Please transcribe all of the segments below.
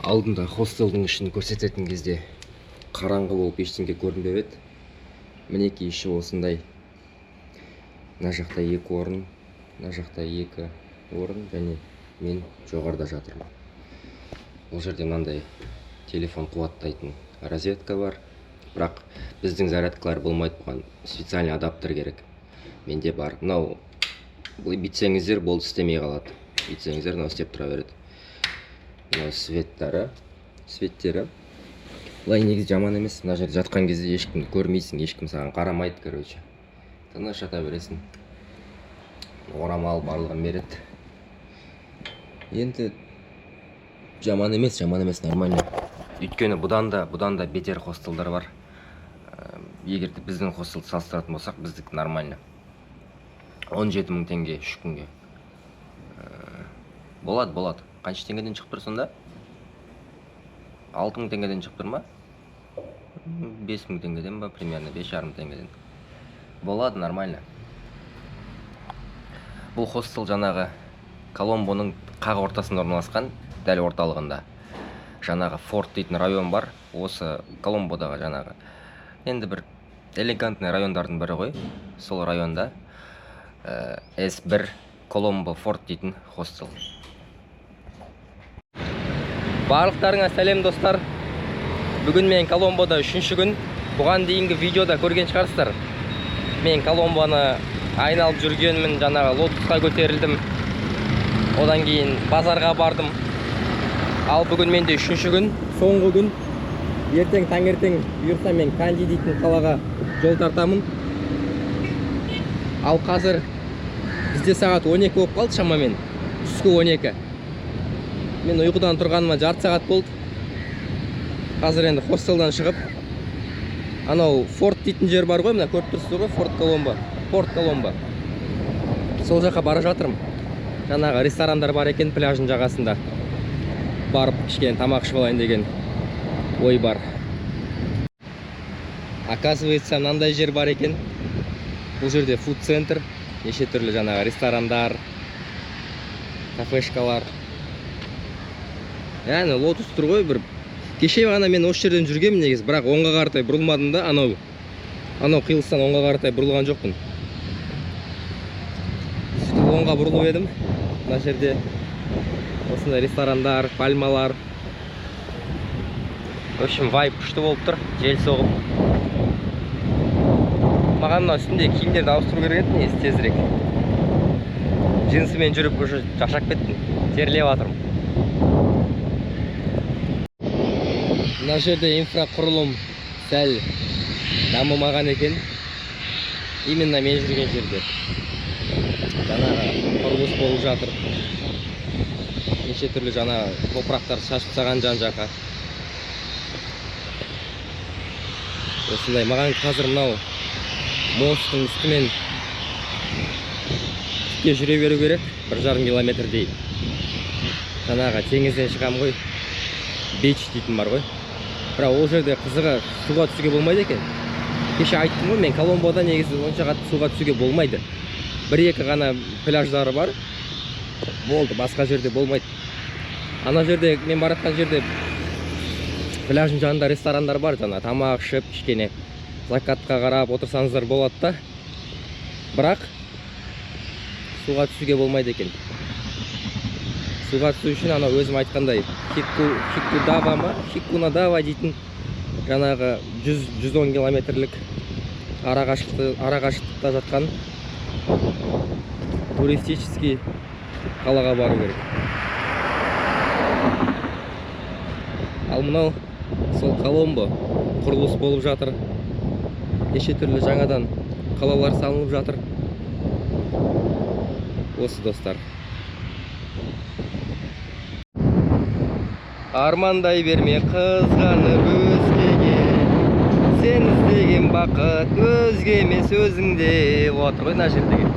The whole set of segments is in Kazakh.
алдында хостелдің ішін көрсететін кезде қараңғы болып ештеңе көрінбеп еді. Мінекей іші осындай. Мына жақта 2 орын, мына жақта 2 орын және мен жоғарыда жатырмын. Бұл жерде мынандай телефон қуаттайтын розетка бар. Бірақ біздің зарядкалар болмайды, бұған специальный адаптер керек. Менде бар. Мынау бүйтсеңіздер болды, істемей қалады. Бүйтсеңіздер мынау істеп тұра береді. Мынау светтері. Бұлай негізі жаман емес. Мына жерде жатқан кезде ешкімді көрмейсің, ешкім саған қарамайды, короче. Тыныш жата бересің. Орамал барлығын береді. Енді жаман емес, нормально. Өйткені бұдан да бетер хостелдар бар. Егер біздің хостелді салыстыратын болсақ, біздік нормально. 17 000 теңге 3 күнге. Болады. Қанша теңгеден шығып тұр сонда? 6 000 теңгеден шығып тұр ма? 5 000 теңгеден ба? Примерно 5,5 теңгеден. Болады, нормально. Бұл хостел жаңағы Коломбоның қақ ортасында орналасқан, дәл орталығында. Жаңағы Форт дейтін район бар. Осы Коломбодағы жаңағы. Енді бір элегантный райондардың бірі ғой. Сол районда S1 Коломбо Форт дейтін хостел. Барлықтарыңа сәлем достар. Бүгін мен Коломбода 3-ші күн. Бұған дейінгі видеода көрген шығарсыздар. Мен Коломбоны айналып жүргенмін, жаңағы лотосқа көтерілдім. Одан кейін базарға бардым. Ал бүгін менде 3-ші күн, соңғы күн. Ертең таңертең бұйырса мен Канди дейтін қалаға жол тартамын. Ал қазір бізде сағат 12 болып қалды шамамен. Түскі 12. Мен ұйқыдан тұрғаныма жарты сағат болды. Қазір енді хостелдан шығып, анау Форт дейтін жер бар ғой, мына көріп тұрсыз ғой, Форт Коломбо. Сол жаққа бара жатырмын. Жаңағы ресторандар бар екен пляжың жағасында. Барып кішкене тамақ ішіп алайын деген ой бар. Оказывается, мынандай жер бар екен. Бұл жерде фуд-центр, неше түрлі жаңағы ресторандар, кафешкалар. Яғни лотос тұр ғой, бір кеше ғана мен осы жерден жүргенмін негізі, бірақ оңға қаратай бұрылмадым да, анау қиылыстан оңға қаратай бұрылған жоқпын. Оңға бұрылып едім. Мына жерде осындай ресторандар, пальмалар. В общем, вайб күшті болып тұр, жел соғып. Маған мына үстінде киімдерді ауыстыру керек еді, несі тезірек. Джинсымен жүріп уже шаршап кеттім, терлеп жатырмын. Мына жерде инфрақұрылым сәл дамымаған екен. Именно мен жүрген жерде. Жаңағы құрылыс болып жатыр. Неше түрлі жаңағы топырақтар шашып тастаған жан-жаққа. Осындай маған қазір мынау мосттың үстімен үстке жүре беру керек. 1,5 километрдей. Жаңағы теңізден шығам ғой. Бич дейтін бар ғой. Бірақ ол жерде қызығы суға түсуге болмайды екен. Кеше айттым ғой, мен Коломбода негізі онша қатты суға түсуге болмайды. 1-2 ғана пляждары бар. Болды, басқа жерде болмайды. Ана жерде, мен баратқан жерде пляжың жанында ресторандар бар, жаңа тамақ ішіп, кішкене закатқа қарап отырсаңыздар болады да. Бірақ суға түсуге болмайды екен. Суға түсу үшін анау өзім айтқандай Хикунадава дейтін жаңағы 100-110 километрлік арақашықтықта жатқан туристический қалаға бару керек. Ал мынау сол Коломбо құрылыс болып жатыр. Неше түрлі жаңадан қалалар салынып жатыр. Осы достар. Армандай берме қызғанып өзгеге, сен іздеген бақыт өзге емес өзіңде. Отыр ғой мына жердегі.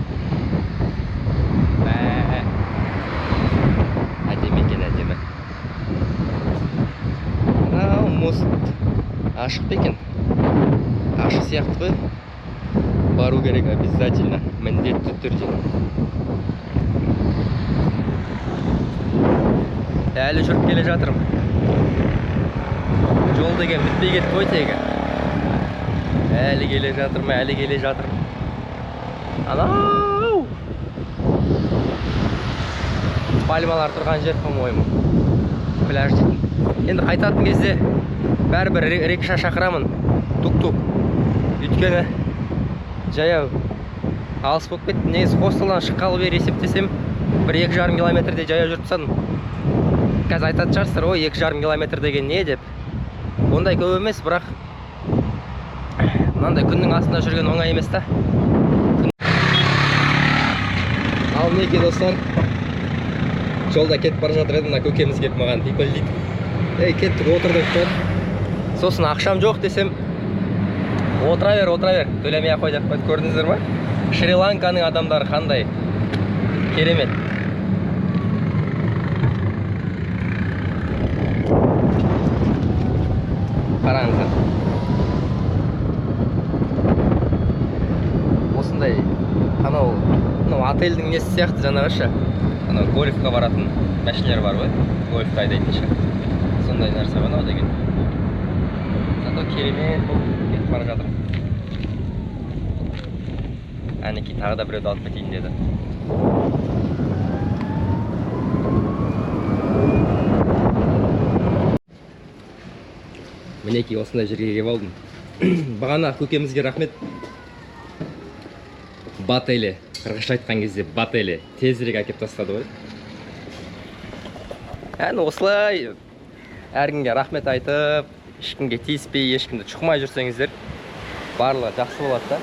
Әдемі екен, әдемі. Мынау мост ашық па екен? Ашық сияқты ғой. Бару керек обязательно, міндетті түрде. Әлі жүріп келе жатырмын. Жол деген бітпей кетті ғой тегі. Әлі келе жатыр ма, әлі келе жатыр. Анау! Пальмалар тұрған жер, по-моему. Пляж дейтін. Енді қайтатын кезде бәрібір рикша шақырамын. Тук-тук. Өйткені жаяу алыс болып кетті. Негізі хостелдан шыққалы бері есептесем 1-2,5 километрде жаяу жүріп тастадым. Қазір айтатын шығарсыздар, ой, 2,5 километр деген не деп. Ондай көп емес, бірақ мынандай күннің астында жүрген оңай емес та. Ал мінекей достар, жолда кетіп бара жатыр еді, мына көкеміз келіп маған типілдейді. Ей, кеттік, отырдық қой. Сосын ақшам жоқ десем, отыра бер, төлемей ақ қой деп қойды. Көрдіңіздер ма? Шри-Ланканың адамдары қандай керемет. Қараңыздар. Осындай, анау отельдің несі сияқты жаңағыша. Анау гольфқа баратын машинелер бар ғой, гольфқа айдайтынша. Сондай нәрсе анау деген. Зато керемет болып кетіп бара жатыр. Әнекей тағы да біреуді алып кетейін деді. Мінекей осындай жерге келіп алдым. Бағана көкемізге рахмет. Бателе, қырғызша айтқан кезде бателе тезірек әкеп тастады ғой. Әні осылай әркімге рахмет айтып, ешкімге тиіспей, ешкімді шұқымай жүрсеңіздер, барлығы жақсы болады да.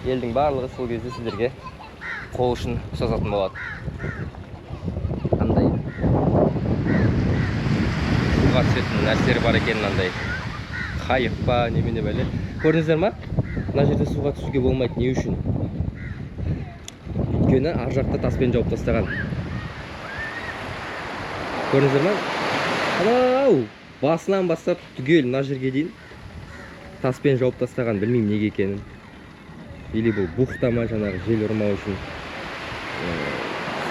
Елдің барлығы сол кезде сіздерге қол ұшын созатын болады. Қандай суға түсетін нәрселер бар екен, мынандай қайық па, немене бәле. Көрдіңіздер ма? Мына жерде суға түсуге болмайды. Не үшін? Өйткені ар жақта таспен жауып тастаған. Көрдіңіздер ма? Анау! Басынан бастап түгел мына жерге дейін таспен жауып тастаған. Білмеймін неге екенін. Или бұл бухта ма, жаңағы жел ұрмау үшін,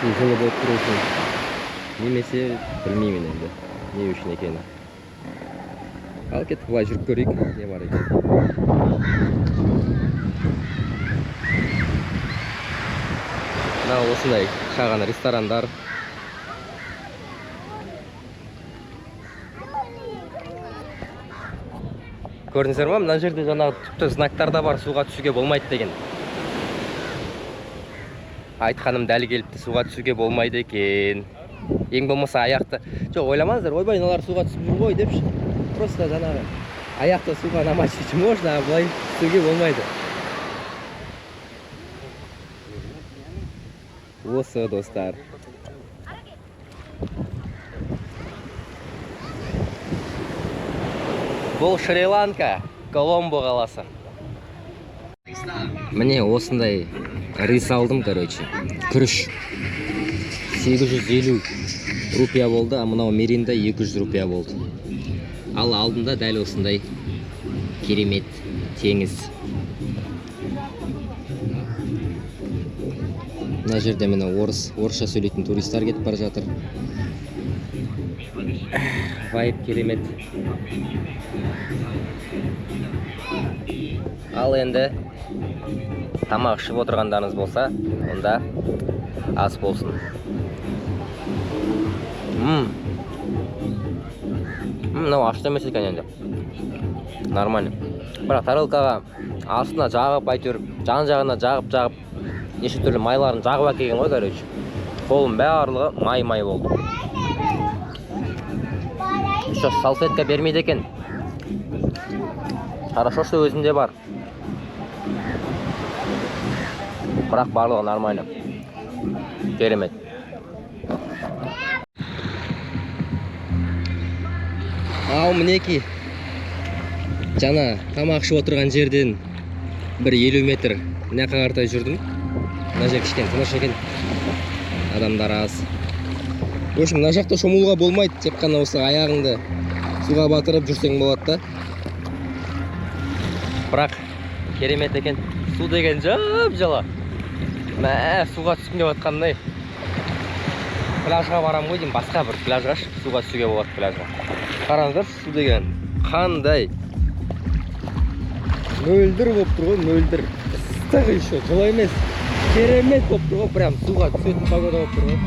су жылы болып тұру үшін. Немесе білмеймін енді, не үшін екені. Ал кеттік, былай жүріп көрейік, не бар екен. Мынау осындай шағын ресторандар. Көрдіңіздер ма? Мына жерде жаңағы тіпті знактарда бар, суға түсуге болмайды деген. Айтқаным дәл келіпті, суға түсуге болмайды екен. Ең болмаса аяқты. Жоқ, ойламаңыздар, ойбай, мыналар суға түсіп жүр ғой депші. Просто жаңағы аяқты суға намочить можно, а былай түсуге болмайды. Осы достар. Бұл Шри-Ланка, Коломбо қаласы. Міне осындай рис алдым, короче. Күріш 850 рупия болды, а мынау меринда 200 рупия болды. Ал алдында дәл осындай керемет теңіз. Мына жерде міне орысша сөйлейтін туристар кетіп бара жатыр. Вайб керемет. Ал енді тамақ ішіп отырғандарыңыз болса, онда ас болсын. Мынау ашты емес екен енді. Нормально. Бірақ тарелкаға астына жағып, әйтеуір жан-жағына жағып, неше түрлі майларын жағып әкелген ғой, короче. Қолым барлығы май болды. Еще салфетка бермейді екен. Хорошо, что өзінде бар. Бірақ барлығы нормально. Керемет. Ау мінекей. Жаңа тамақ ішіп отырған жерден бір 50 метр мына қаратай жүрдім. Мына жер кішкене тыныш екен. Адамдар аз. В общем, мына жақта шомылуға болмайды, тек қана осы аяғыңды суға батырып жүрсең болады да. Бірақ керемет екен. Су деген жап-жылы. Мә, суға түскім деп жатқандай. Пляжға барам ғой деймін, басқа бір пляжға суға түсуге болады пляжға. Қараңыздар, су деген қандай мөлдір болып тұр ғой, мөлдір. Ыстық еще, жылы емес. Керемет болып тұр ғой, прям суға түсетін погода болып тұр ғой.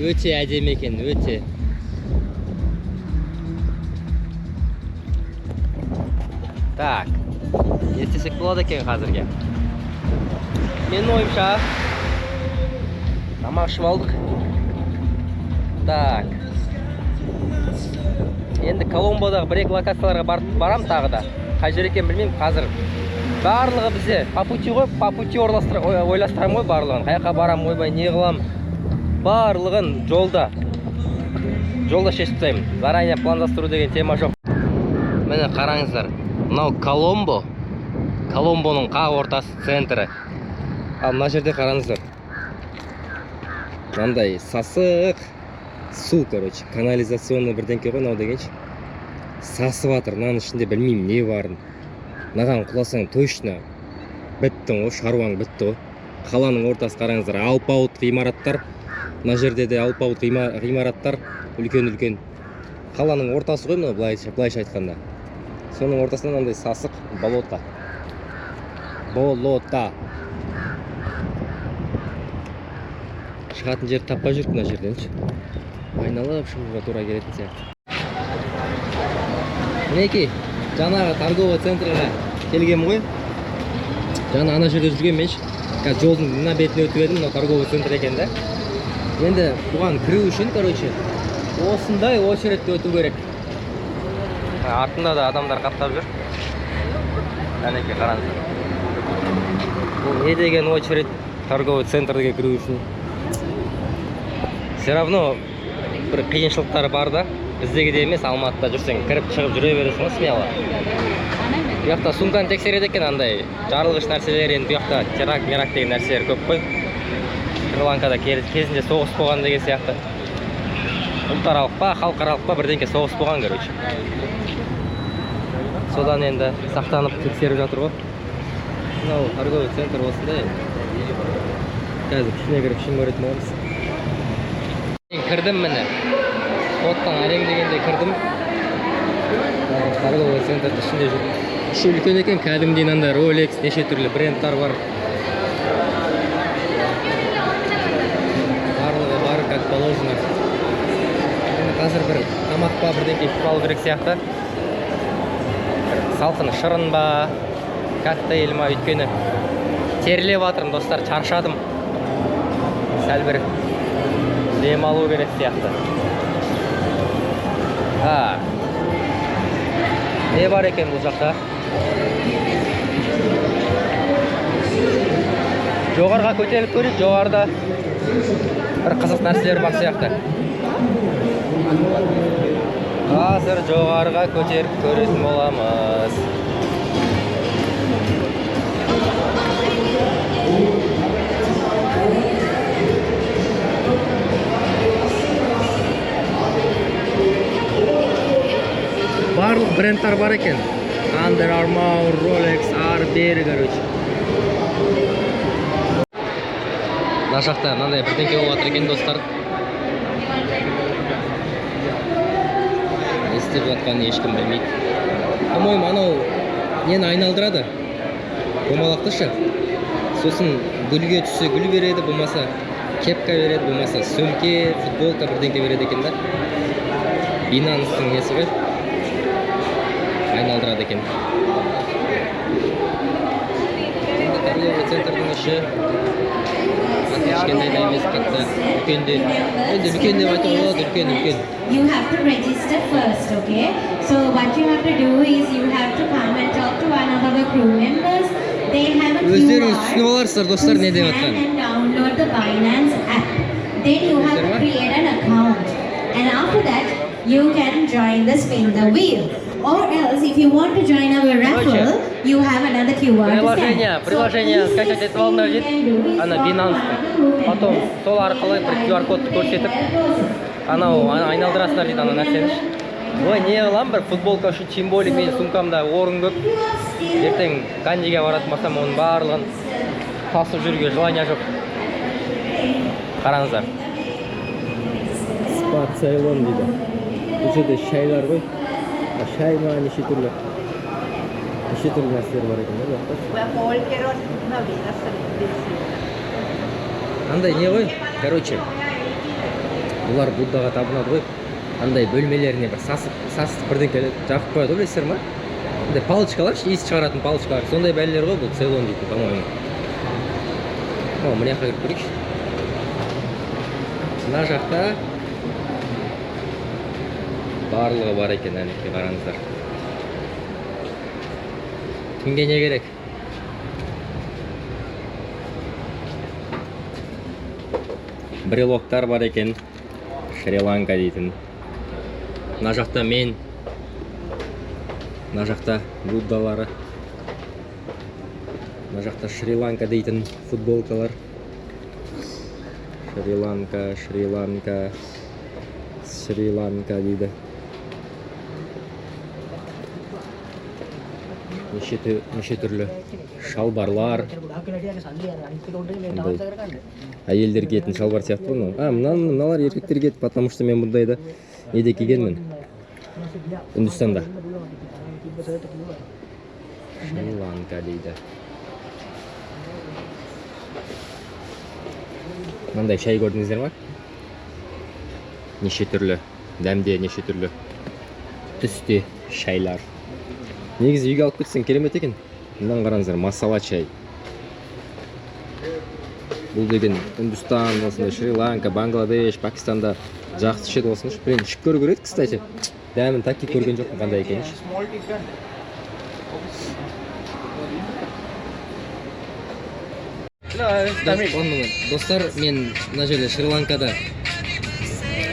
Өте әдемі екен, өте. Так, не істесек болады екен қазірге. Менің ойымша тамақ ішіп алдық. Так. Енді Коломбодағы бір-екі локацияларға барам тағы да. Қай жер екен білмеймін қазір. Барлығы бізде по пути ғой, по пути ойластырам ғой барлығын. Қаяққа барам, ойбай, не қылам. Барлығын жолда шешіп тастаймын. Заранее пландастыру деген тема жоқ. Міне қараңыздар, мынау Коломбо. Коломбоның қақ ортасы центрі. Ал мына жерде қараңыздар. Мынандай сасық су, короче, канализационный бірдеңке ғой, мынау дегенше. Сасып жатыр, мынаның ішінде білмеймін не барын. Мынаған құласаң точно біттің ғой, шаруаң бітті ғой. Қаланың ортасы қараңыздар, алпауыт ғимараттар. Мына жерде де алпауыт ғимараттар, үлкен-үлкен. Қаланың ортасы ғой, мына былайша айтқанда. Соның ортасынан мынандай сасық болота. Шығатын жер таппай жүріп мына жерден. Айналып шығуға тура келетін сияқты. Мінекей, жаңағы торговый центрға келгем ғой. Жаңа ана жерде жүрген мен. Қазір жолдың мына бетіне өтіп едім, мына торговый центр екен да. Енді бұған кіру үшін, короче, осындай очередті өту керек. Артында да адамдар қаптап жүр. Әнеке қараңыздар. Бұл не деген очередь торговый центрге кіру үшін. Все равно бір қиыншылықтары бар да. Біздегі де емес, Алматыда жүрсең, кіріп шығып жүре бересің ғой смело. Bu жақта сумканы тексереді екен, андай жарылғыш нәрселер, енді bu жақта теракт деген нәрселер көп қой. Шри-Ланкада кезінде соғыс болған деген сияқты. Ұлтаралық па, халықаралық па бірдеңке соғыс болған, короче. Содан енді сақтанып тексеріп жатыр ғой. Мынау торговый центр осындай. Қазір ішіне кіріп ішін көретін боламыз. Кірдім міне. Соттан әрең дегенде кірдім. Торговый центрдің ішінде жүрдім. Іші үлкен екен, кәдімгідей мынандай Rolex, неше түрлі брендтар бар. Барлығы бар, как положено. Қазір бір тамақ па бірдеңке ішіп алу керек сияқты. Салқын шырын ба, коктейль ма, өйткені терлеп жатырмын, достар, шаршадым. Сәл бір дем алу керек сияқты. Не бар екен бұл жақта? Жоғарға көтеріліп көрейік, жоғарыда бір қызық нәрселер бар сияқты. Қазір жоғарыға көтеріп көретін боламыз. Барлық брендтар бар екен. Under Armour, Rolex, бері, короче. Мына жақта мынандай бірдеңке болып жатыр екен, достар. Не істеп жатқанын ешкім білмейді. По-моему, анау нені айналдырады? Домалақты ше. Сосын гүлге түссе гүл береді, болмаса кепка береді, болмаса сөмке, футболка бірдеңке береді екен да. Binance'ның несі ғой? Айналдырады екен. Енді торговый центрдің іші кішкентай да емес, қатты үлкен де. Енді үлкен деп айтуға болады, үлкен. You have to register first, okay? So what you have to do is you have to come and talk to one of the crew members. They have a Өздеріңіз түсініп аларсыздар, достар, не деп жатқанын. And download the Binance app. Then you have to create an account. and after that you can join the spin the wheel. Or else, if you want to join our raffle, you have another QR to scan. Приложение скачать етіп алыңдар дейді. Ана Binance. Потом сол арқылы бір QR кодты көрсетіп, анау айналдырасыңдар дейді ана нәрсені. Ой, не қылам бір футболка үшін, тем более менің сумкамда орын көп. Ертең Кандиге баратын болсам, оның барлығын тасып жүруге желание жоқ. Қараңыздар. Спа Цейлон дейді. Бұл жерде шайлар ғой. Шай ма, неше түрлі нәрселер бар екен, андай не ғой, короче, бұлар Буддаға табынады ғой, андай бөлмелеріне бір сасып бірден жақып қояды, білесіздер ма? Андай палочкалар, иіс шығаратын палочкалар, сондай бәлелер ғой, бұл Цейлон дейтін, по-моему. Мына жаққа кіріп көрейікші. Мына жақта барлығы бар екен, әнекей қараңыздар. Кімге не керек? Брелоктар бар екен, Шри-Ланка дейтін. Мына жақта мен, мына жақта Буддалары, мына жақта Шри-Ланка дейтін футболкалар. Шри-Ланка дейді. Неше түрлі шалбарлар. Әйелдер киетін шалбар сияқты ғой. Мыналар еркектер киеді, потому что мен бұндайды неде кигенмін? Үндістанда. Шри-Ланка дейді. Мынандай шай көрдіңіздер ма? Неше түрлі, дәмде неше түрлі түсте шайлар. Негізі үйге алып кетсең керемет екен. Мынаны қараңыздар, масала чай. Бұл деген Үндістан, Шри-Ланка, Бангладеш, Пакистанда жақсы ішеді осыныш. Блин, ішіп көру керек, кстати. Дәмін таки көрген жоқпын қандай екен. Достар, мен мына жерде Шри-Ланкада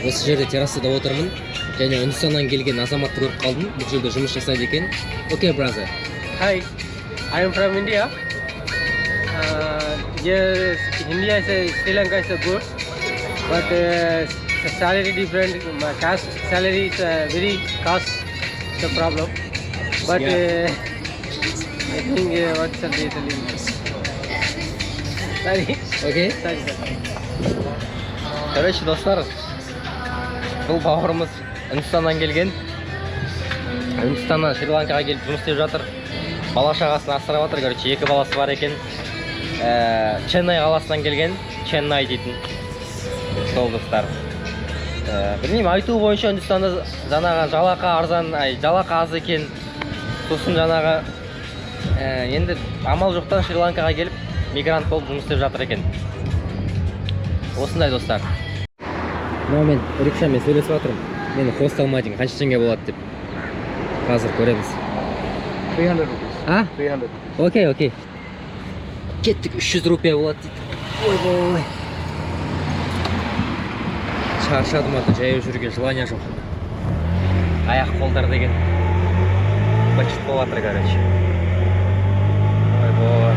осы жерде террасада отырмын. Және Үндістаннан келген азаматты көріп қалдым. Бұл жерде жұмыс жасайды екен. Okay, brother. Hi, I am from India. Yes, India is Sri Lanka is a good, but salary different. My caste salary is very cost the problem. But I think what's the reason? Sorry. Okay. Sorry, sir. Короче, достар, бұл бауырымыз Үндістаннан келген. Үндістаннан Шри-Ланкаға келіп жұмыс істеп жатыр. Бала-шағасын асырап жатыр. Короче, 2 баласы бар екен. Ченнай қаласынан келген, Ченнай дейтін. Сол достар. Білмеймін, айтуы бойынша Үндістанда жаңағы жалақы аз екен. Сосын жаңағы енді амал жоқтан Шри-Ланкаға келіп мигрант болып жұмыс істеп жатыр екен. Осындай достар. Мен рикшамен сөйлесіп жатырмын. Мені хостелмайтинг қанша теңге болады деп. Қазір көреміз. 300 rupees. А? 300. Окей. Кеттік, 300 рупия болады дейді. Ой. Шаршадым аты, жаяу жүруге желание жоқ. Аяқ қолдар деген бачыт болып жатыр, короче. Ой.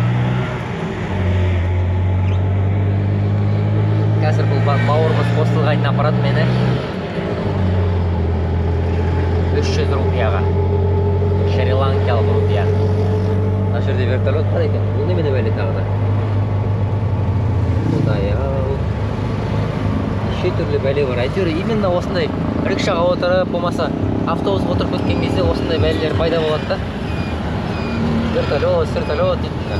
Қазір бұл бауырымыз хостелға айдын апарады мені 300 рупияға. Шри-Ланкалық рупия. Мына жерде вертолет бар екен. Бұл немене бәле тағы да? Құдай-ау. Неше түрлі бәле бар. Әйтеуір именно осындай рикшаға отырып, болмаса автобусқа отырып өткен кезде осындай бәлелер пайда болады да. Вертолет дейді.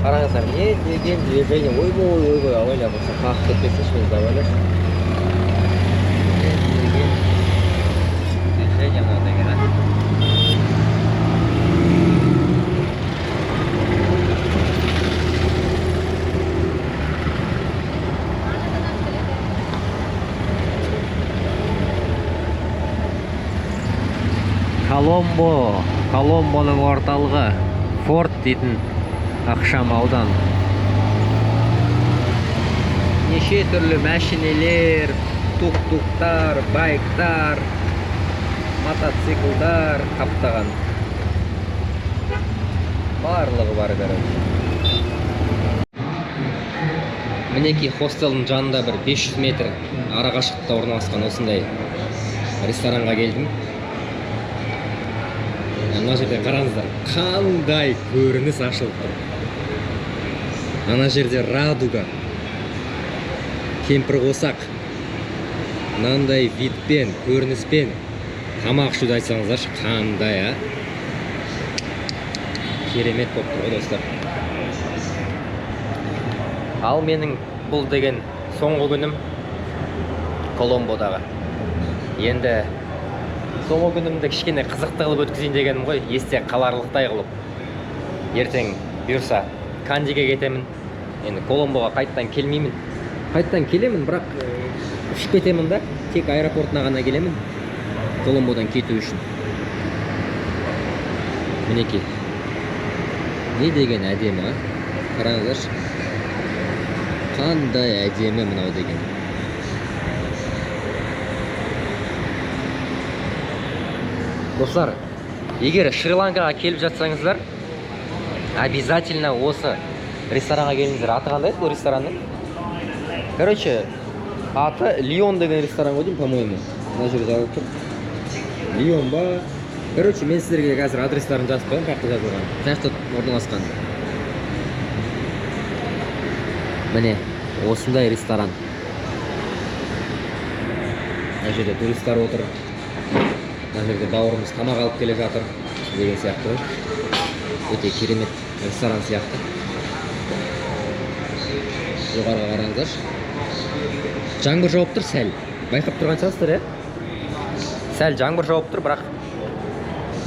Қараңыздар, не деген движение. Ой-бой, алайда болса қағып кетпесінші мен давайлар. Не деген движение мына деген, а? Коломбоның орталығы Форт дейтін ақшам аудан. Неше түрлі мәшинелер, тук-туктар, байктар, мотоциклдар қаптаған. Барлығы бар, короче. Мінекей хостелдің жанында бір 500 метр ара қашықтықта орналасқан осындай ресторанға келдім. Ана жерде қараңыздар, қандай көрініс ашылып тұр. Ана жерде радуга, кемпір қосақ, мынандай видпен, көрініспен тамақ ішуді айтсаңыздаршы, қандай, керемет болып тұр ғой достар. Ал менің бұл деген соңғы күнім Коломбодағы. Енді соңғы күнімді кішкене қызықты қылып өткізейін дегенім ғой, есте қаларлықтай қылып. Ертең бұйырса Кандиге кетемін. Енді Коломбоға қайттан келмеймін. Қайттан келемін, бірақ ұшып кетемін да, тек аэропортына ғана келемін. Коломбодан кету үшін. Мінекей. Не деген әдемі, қараңыздаршы. Қандай әдемі мынау деген. Достар, егер Шри-Ланкаға келіп жатсаңыздар, обязательно осы ресторанға келіңіздер. Аты қандай бұл ресторанның? Короче, аты Лион деген ресторан ғой деймін, по-моему. Мына жерде жазылып тұр. Лион ба? Короче, мен сіздерге қазір адрестарын жазып қоямын, қаяқта жазылған. Қаяқта орналасқан. Міне, осындай ресторан. Мына жерде туристар отыр. Мына жерде бауырымыз тамақ алып келе жатыр деген сияқты ғой. Өте керемет ресторан сияқты. Жоғарыға қараңыздаршы. Жаңбыр жауып тұр сәл. Байқап тұрған шығарсыздар, Сәл жаңбыр жауып тұр, бірақ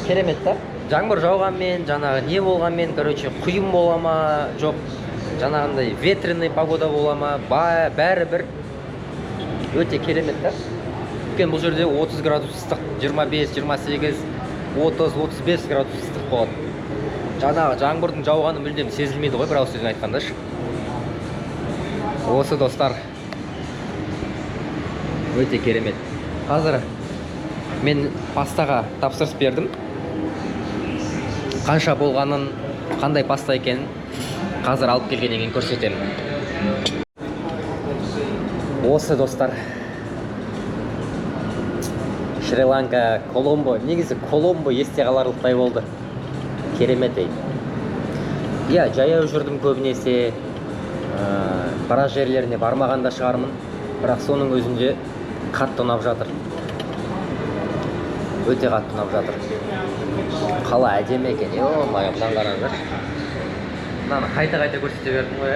керемет та. Жаңбыр жауғанмен, жаңағы не болғанмен, короче, құйын бола ма, жоқ, жаңағындай ветреный погода бола ма, бәрі бір өте керемет та. Өйткені бұл жерде 30 градус ыстық, 25, 28, 30, 35 градус ыстық болады. Жаңағы жаңбырдың жауғаны мүлдем сезілмейді ғой, бір ауыз сөзбен айтқандашы. Осы достар өте керемет. Қазір мен пастаға тапсырыс бердім. Қанша болғанын, қандай паста екенін қазір алып келгеннен кейін көрсетемін. Осы достар, Шри-Ланка, Коломбо. Негізі Коломбо есте қаларлықтай болды. Керемет ей. Иә, жаяу жүрдім көбінесе, біраз жерлеріне бармағанда шығармын, бірақ соның өзінде қатты ұнап жатыр. Өте қатты ұнап жатыр. Қала әдемі екен, маған қараңдар. Мынаны қайта-қайта көрсете бердім ғой,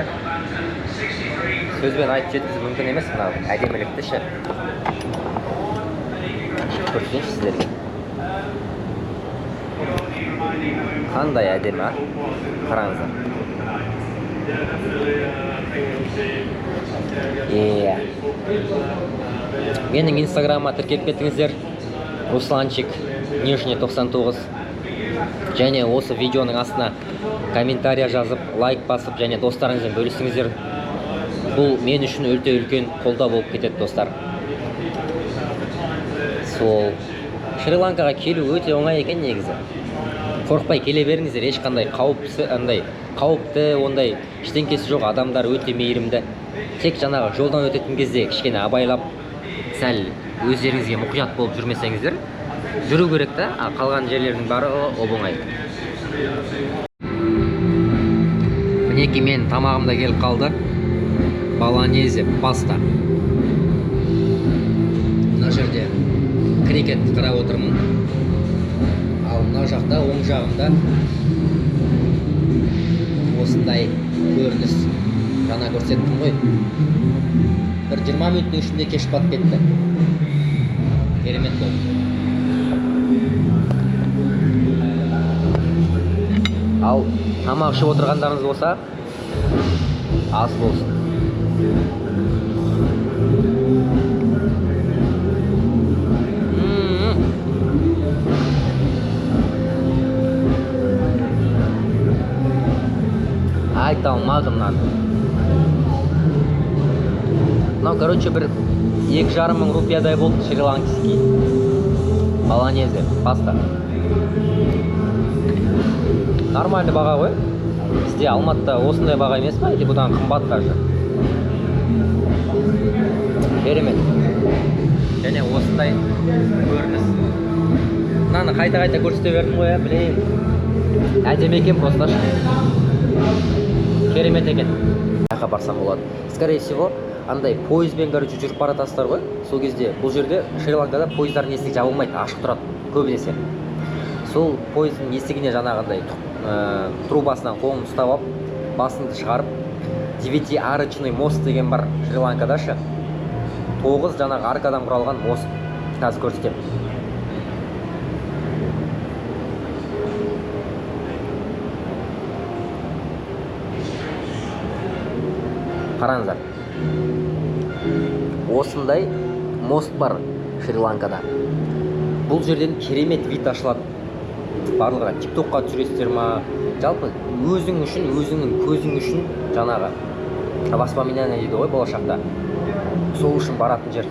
сөзбен айтып жеткізу мүмкін емес, мына әдемілікті ше. Көрсеңші сіздерге. Қандай әдемі, қараңыздар. Менің инстаграмыма тіркеліп кетіңіздер. Русланчик, нижний 99. Және осы видеоның астына комментария жазып, лайк басып, және достарыңызбен бөлісіңіздер. Бұл мен үшін өте үлкен қолдау болып кетеді, достар. Сол Шри-Ланкаға келу өте оңай екен негізі. Қорықпай келе беріңіздер, ешқандай қауіпті, ондай ештеңкесі жоқ, адамдар өте мейірімді. Тек жаңағы жолдан өтетін кезде кішкене абайлап, сәл өздеріңізге мұқият болып жүрмесеңіздер, жүру керек та, қалған жерлердің бары оңай. Мінекей мен тамағымда келіп қалды. Болонезе паста. Мына жерде крикет қарап отырмын. Ал мына жақта, оң жағымда осындай көрініс. Жаңа көрсеттім ғой. Бір 20 минуттың ішінде кеш батып кетті. Керемет болды. Ал тамақ ішіп отырғандарыңыз болса, ас болсын. Айта алмадым мынау короче бір 2,5 мың рупиядай болды, шри-ланкский болонезе паста. Нормальный баға ғой. Бізде Алматыда осындай баға емес па, или бұдан қымбат даже? Керемет. Және осындай көрініс. Мынаны қайта-қайта көрсете бердім ғой, блин. Әдемі екен просто. Керемет екен. Қайда барсам болады. Скорее всего, андай пойызбен короче жүріп баратасыздар ғой. Сол кезде бұл жерде Шри-Ланкада пойыздардың есігі жабылмайды, ашық тұрады көбінесе. Сол пойыздың есігіне жаңағындай трубасынан қолын ұстап алып, басыңды шығарып, 9-арочный мост деген бар Шри-Ланкада шы. 9 жаңағы аркадан құралған мост. Қазір көрсетемін. Қараңыздар. Осындай мост бар Шри-Ланкада. Бұл жерден керемет вид ашылады. Барлығы тиктокқа түсіресіздер ма? Жалпы өзің үшін, өзіңнің көзің үшін жаңағы воспоминание дейді ғой болашақта. Сол үшін баратын жер.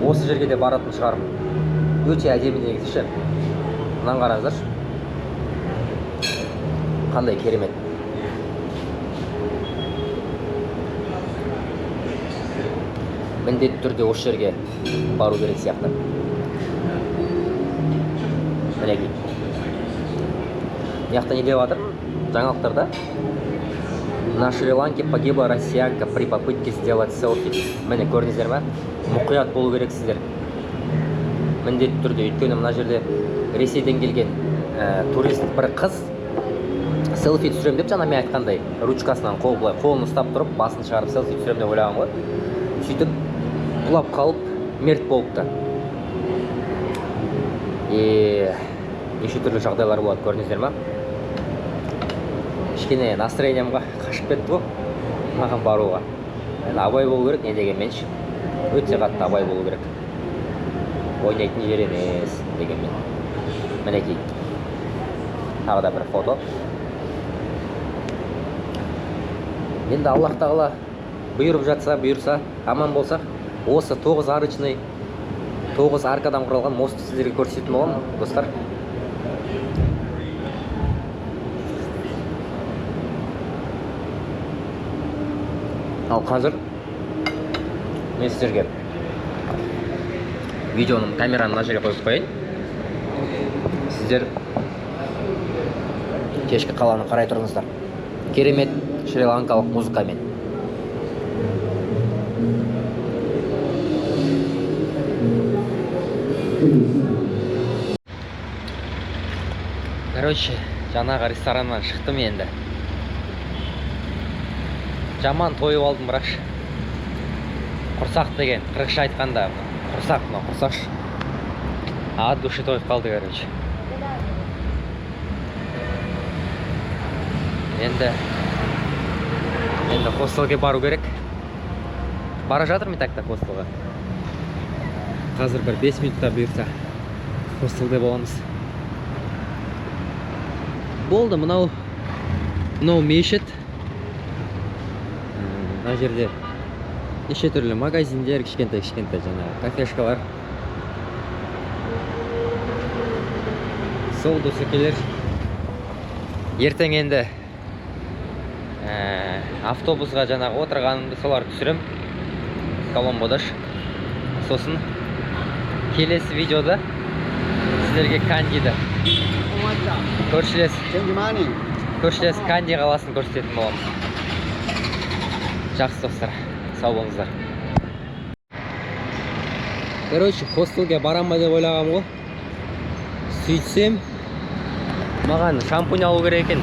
Осы жерге де баратын шығарым. Өте әдемі негізі ше. Мынаны қараңыздаршы. Қандай керемет. Міндетті түрде осы жерге бару керек сияқты. Мінекей. Мыяқта не деп жатыр? Жаңалықтарда. На Шри-Ланке погибла россиянка при попытке сделать селфи. Міне көрдіңіздер ме? Мұқият болу керексіздер. Міндетті түрде. Өйткені мына жерде Ресейден келген турист бір қыз селфи түсірем деп, жаңа мен айтқандай, ручкасынан қолын ұстап тұрып, басын шығарып селфи түсірем деп ойлаған ғой. Сөйтіп құлап қалып, мерт болыпты. Неше түрлі жағдайлар болады, көрдіңіздер ме? Кішкене настроениямға қашып кетті ғой, маған баруға. Абай болу керек, не дегенменші. Өте қатты абай болу керек. Ойнайтын жер емес дегенмен. Мінекей. Тағы да бір фото. Енді Аллах тағала бұйырып жатса, бұйырса, аман болсақ, осы 9-арочный, 9 аркадан құралған мостты сіздерге көрсететін боламын, достар. Ал қазір мен сіздерге видеоның камераны мына жерге қойып қояйын. Сіздер кешкі қаланы қарай тұрыңыздар. Керемет шри-ланкалық музыкамен. Короче, жаңағы рестораннан шықтым енді. Жаман тойып алдым бірақшы. Құрсақ деген, қырықша айтқанда, құрсақшы. От души тойып қалды, короче. Енді хостелге бару керек. Бара жатырмын тақта хостелға. Қазір бір 5 минутта бұйырса хостелде боламыз. Болды, мынау мешіт. Мына жерде неше түрлі магазиндер, кішкентай жаңағы кафешкалар. Сол досекелер. Ертең енді автобусға жаңағы отырғанымды солар түсірем. Коломбодаш. Сосын келесі видеода сіздерге Кандиді көршілес Канди қаласын көрсететін боламыз. Жақсы достар, сау болыңыздар. Короче, хостелге барам ба деп ойлағам ғой. Сөйтсем, маған шампунь алу керек екен.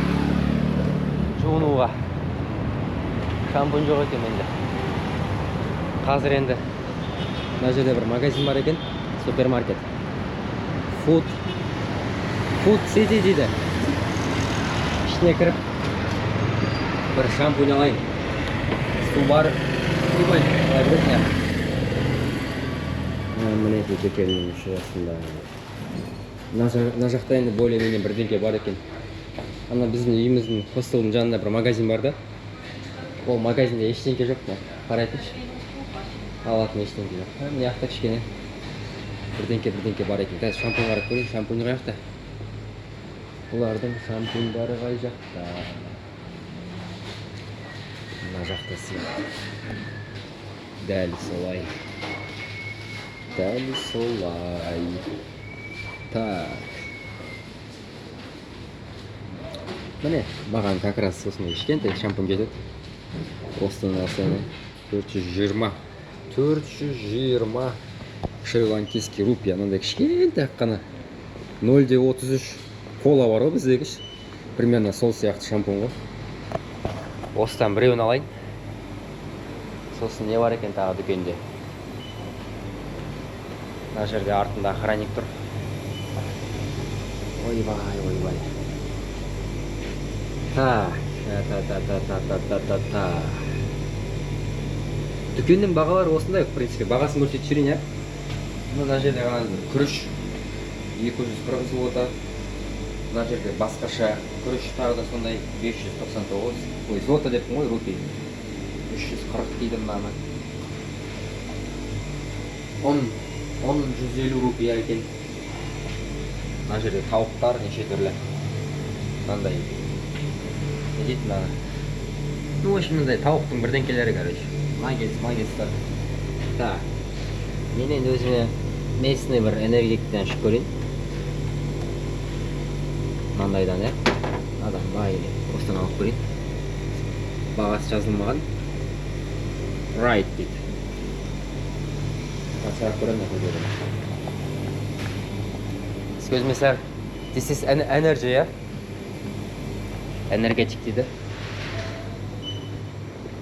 Жуынуға. Шампунь жоқ екен менде. Қазір енді мына жерде бір магазин бар екен, супермаркет. Food City дейді. Ішіне кіріп бір шампунь алайын. Су бар. Міне дүкеннің ішінде. Мына жақта енді более-менее бірдеңке бар екен. Ана біздің үйіміздің хостелдің жанында бір магазин бар да. Ол магазинде ештеңке жоқ та. Қарайтыншы. алатын ештеңе жоқ. Мына жақта кішкене бірдеңке бар екен. Қазір шампунь қарап көрейін. Шампунь қай жақта? Бұлардың шампуньдары қай жақта? Мына жақта сияқты. Дәл солай. Так. Міне, маған как раз осындай кішкентай шампунь кетеді. Осыдан алсаң 420. Шри-ланкийский рупия. Мынандай кішкентай қана 0,33 кола бар ғой біздегі. Примерно сол сияқты шампунь ғой. Осыдан біреуін алайын. Сосын не бар екен тағы дүкенде? Мына жерде артында охранник тұр. Ойбай. Та. Дүкеннің бағалары осындай, в принципе, бағасын көрсетіп жіберейін, ә? Мына жерде ғана күріш 240 злота. Мына жерде басқаша күріш тағы да сондай 599. Ой, злота деппін ғой, рупий. 340 дейді мынаны. 150 рупия екен. Мына жерде тауықтар неше түрлі. Мынандай. Не дейді мынаны? Ну, в общем, мындай тауықтың бірдеңкелері, короче. Магистар. Так. Мен енді өзіме местный бір энергетиктен ішіп көрейін. Мынандайдан, ә? Адам, баға осыдан алып көрейін. Бағасы жазылмаған. Right дейді. Сағат көрем де көзерім. Excuse me, sir. This is energy, yeah? Энергетик дейді.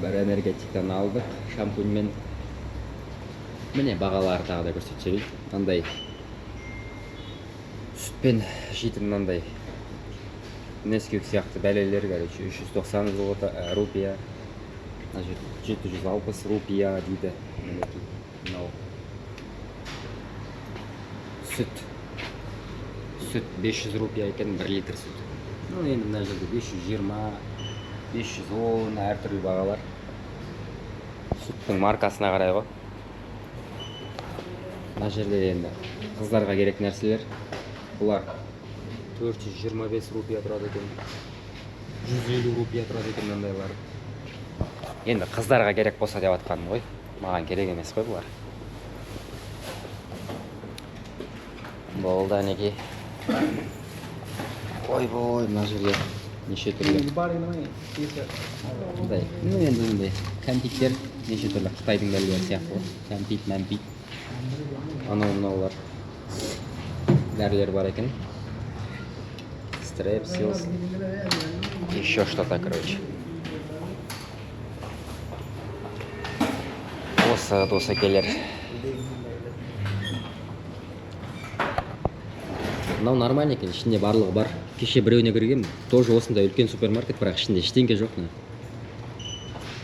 Бір энергетиктен алдық. Шампуньмен. Міне бағалары тағы да көрсетіп жіберейін. Мынандай сүтпен жейтін мынандай Несквик сияқты бәлелер, короче, 390 рупия. 760 рупия дейді. Сүт 500 рупия екен, 1 литр сүт. Ну, енді мына жерде 520, 510 әртүрлі бағалар. Сүттің маркасына қарай ғой. Мына жерде енді қыздарға керек нәрселер. Бұлар 425 рупия тұрады екен. 150 рупия тұрады екен мындайлар. Енді қыздарға керек болса деп атқаным ғой. Маған керек емес қой бұлар. Болды әнеки. Ой, мына жерде неше түрлі. Енді мындай кәмпиттер неше түрлі Қытайдың бәлелері сияқты ғой. Кәмпит. Анау-мынаулар. Дәрілер бар екен. Стрепсилс. Еще что-то, короче. Осы келер. Мынау нормально екен, ішінде барлығы бар. Кеше біреуіне кіргем, тоже осындай үлкен супермаркет, бірақ ішінде ештеңке жоқ.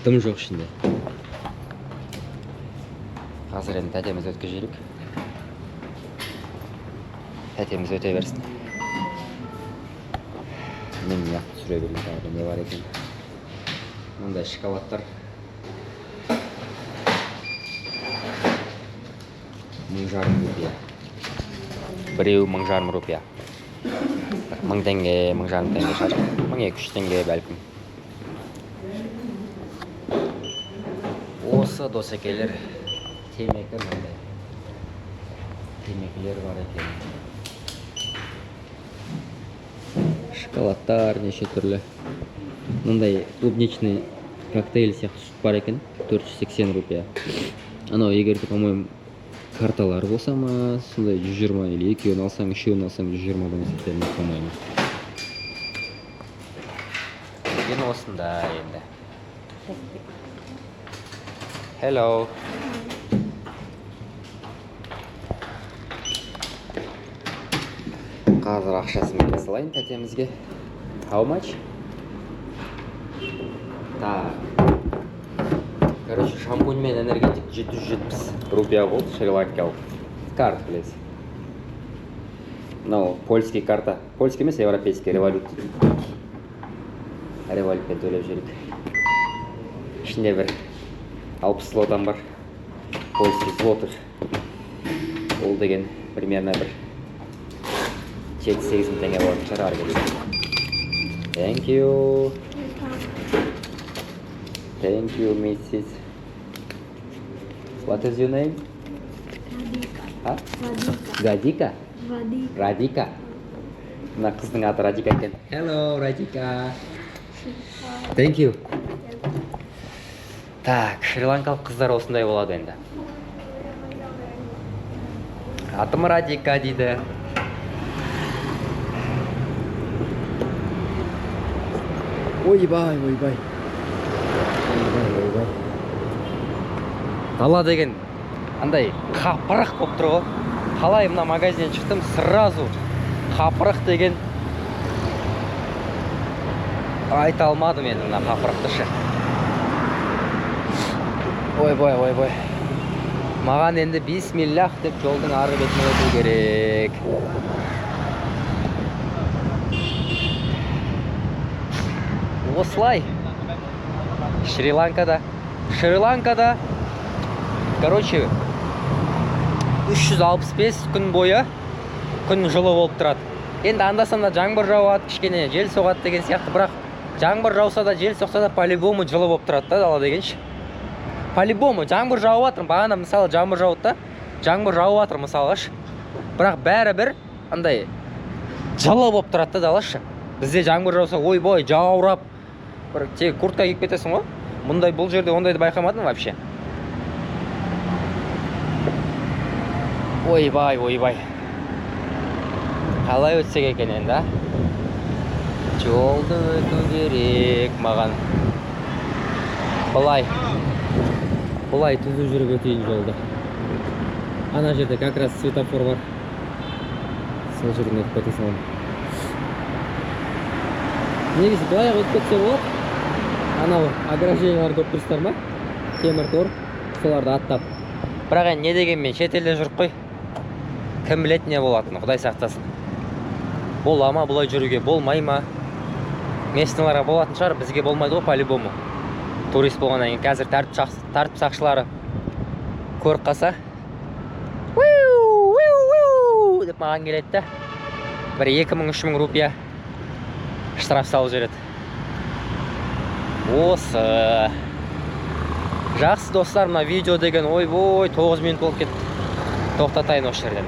Дым жоқ ішінде. Қазір енді тәтеміз өткізелік. Тәтеміз өте берсін. Мен яқты сүре берейін, тағы не бар екен. Мұндай шоколадтар. 1050 рупия. Біреу 1050 рупия. 1000 теңге, 1050 теңге шығар. 1200 теңге бәлкім. Осы досекелер темекі мындай. Темекілер бар екен. Шоколадтар неше түрлі. Мындай клубничный коктейль сияқты сүт бар екен. 480 рупия. Анау егерді, по-моему, карталар болса ма, сондай 120 или екеуін алсаң, үшеуін алсаң 120 бен есептен, по-моему. Ең осында енді. Hello. Қазір ақшасын бере салайын тәтемізге. How much? Так. Короче, шампунь мен энергетик 770 рупия болды, шри-ланкалық. Карт, білесіз. Мынау польский карта. Польский емес, европейский револют. Револютпен төлеп жүрік. Ішінде бір 60 злотан бар. Польский злотых. Ол деген примерно бір 7-8 мың теңге болатын шығар ары кетсе. Thank you. Thank you, Mrs. What is your name? Huh? Radika. Radika. Мына қыздың аты Радика екен. Hello, Радика. Thank you. Так, шри-ланкалық қыздар осындай болады енді. Атым Радика дейді. Ойбай. Дала деген андай қапырық болып тұр ғой. Қалай мына магазиннен шықтым, сразу қапырық деген айта алмадым енді мына қапырықты ше. Ойбай. Маған енді бисмиллах деп жолдың ары бетіне өту керек. Осылай. Шри-Ланкада, короче, 365 күн бойы күн жылы болып тұрады. Енді анда-санда жаңбыр жауады, кішкене жел соғады деген сияқты, бірақ жаңбыр жауса да, жел соқса да по-любому жылы болып тұрады да дала дегенше. По-любому жаңбыр жауып жатыр. Бағана мысалы жаңбыр жауды да, жаңбыр жауып жатыр мысалға. Бірақ бәрібір андай жылы болып тұрады да далашы. Бізде жаңбыр жауса, ойбой, жаурап, бір тек куртка киіп кетесің ғой. Мұндай бұл жерде ондайды байқамадым вообще. Ойбай. Қалай өтсек екен енді? Жолды өту керек маған. Бұлай түзу жүріп өтейін жолды. Ана жерде как раз светофор бар. Сол жерден өтіп кете саламын. Негізі былай өтіп кетсе болады. Анау ограждениялар көп тұрсыздар ма? Темір тор, соларды аттап. Бірақ енді не дегенмен шетелде жүріп қой. Кім білет не болатыны, Құдай сақтасын. Бола ма, бұлай жүруге болмай ма? Местныларға болатын шығар, бізге болмайды ғой по-любому. Турист болғаннан кейін қазір тәртіп сақшылары көріп қалса, деп маған келеді. Бір 2000-3000 рупия штраф салып жібереді. Осы. Жақсы достар, мына видео деген ойбой 9 минут болып кетті. Тоқтатайын осы жерден.